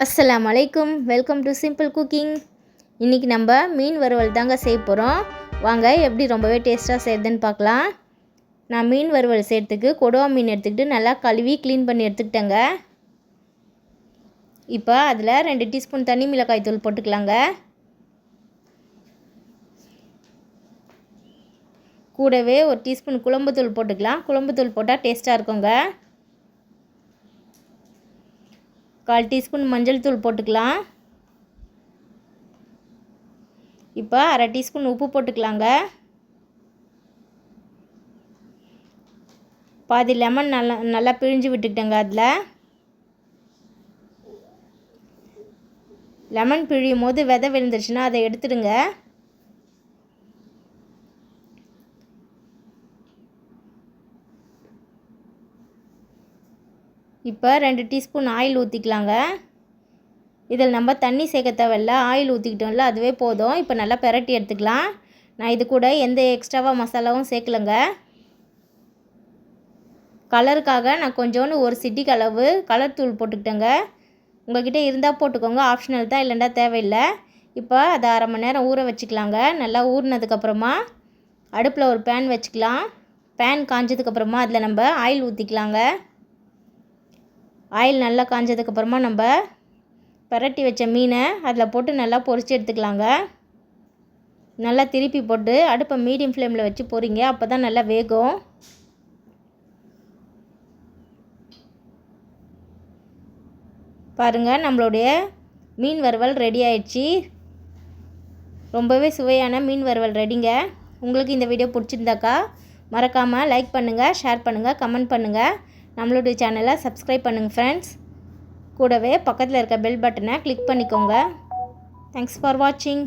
அஸ்ஸலாமு அலைக்கும். Welcome to simple cooking. இன்றைக்கி நம்ம மீன் வறுவல் தாங்க செய்ய போகிறோம். வாங்க எப்படி ரொம்பவே டேஸ்ட்டாக செய்யுதுன்னு பார்க்கலாம். நான் மீன் வறுவல் செய்கிறதுக்கு கொடுவா மீன் எடுத்துக்கிட்டு நல்லா கழுவி க்ளீன் பண்ணி எடுத்துக்கிட்டேங்க. இப்போ அதில் 2 டீஸ்பூன் தனி மிளகாய் தூள் போட்டுக்கலாங்க. கூடவே 1 டீஸ்பூன் குழம்புத்தூள் போட்டுக்கலாம். குழம்புத்தூள் போட்டால் டேஸ்ட்டாக இருக்குங்க. 1/4 டீஸ்பூன் மஞ்சள் தூள் போட்டுக்கலாம். இப்போ 1/2 டீஸ்பூன் உப்பு போட்டுக்கலாங்க. பாதி லெமன் நல்லா பிழிஞ்சு விட்டுக்கிட்டேங்க. அதில் லெமன் பிழியும் போது விதை விழுந்துருச்சுன்னா அதை எடுத்துடுங்க. இப்போ 2 டீஸ்பூன் ஆயில் ஊற்றிக்கலாங்க. இதில் நம்ம தண்ணி சேர்க்க தேவையில்ல, ஆயில் ஊற்றிக்கிட்டோம்ல அதுவே போதும். இப்போ நல்லா பெரட்டி எடுத்துக்கலாம். நான் இது கூட எந்த எக்ஸ்ட்ராவாக மசாலாவும் சேர்க்கலைங்க. கலருக்காக நான் கொஞ்சோண்டு 1 சிட்டிக்கு அளவு கலர் தூள் போட்டுக்கிட்டேங்க. உங்கள்கிட்ட இருந்தால் போட்டுக்கோங்க, ஆப்ஷனல் தான், இல்லைண்டா தேவையில்லை. இப்போ அதை 1/2 மணி நேரம் ஊற வச்சுக்கலாங்க. நல்லா ஊறினதுக்கப்புறமா அடுப்பில் ஒரு பேன் வச்சுக்கலாம். பேன் காஞ்சதுக்கப்புறமா அதில் நம்ம ஆயில் ஊற்றிக்கலாங்க. ஆயில் நல்லா காஞ்சதுக்கப்புறமா நம்ம பரட்டி வச்ச மீனை அதில் போட்டு நல்லா பொரித்து எடுத்துக்கலாங்க. நல்லா திருப்பி போட்டு அடுப்பை மீடியம் ஃப்ளேமில் வச்சு பொரிங்க, அப்போ தான் நல்லா வேகும். பாருங்கள், நம்மளுடைய மீன் வறுவல் ரெடி ஆயிடுச்சு. ரொம்பவே சுவையான மீன் வறுவல் ரெடிங்க. உங்களுக்கு இந்த வீடியோ பிடிச்சிருந்தாக்கா மறக்காமல் லைக் பண்ணுங்கள், ஷேர் பண்ணுங்கள், கமெண்ட் பண்ணுங்கள். நம்மளுடைய சேனலை சப்ஸ்கிரைப் பண்ணுங்கள் ஃப்ரெண்ட்ஸ். கூடவே பக்கத்தில் இருக்க பெல் பட்டனை கிளிக் பண்ணிக்கோங்க. தேங்க்ஸ் ஃபார் வாட்சிங்.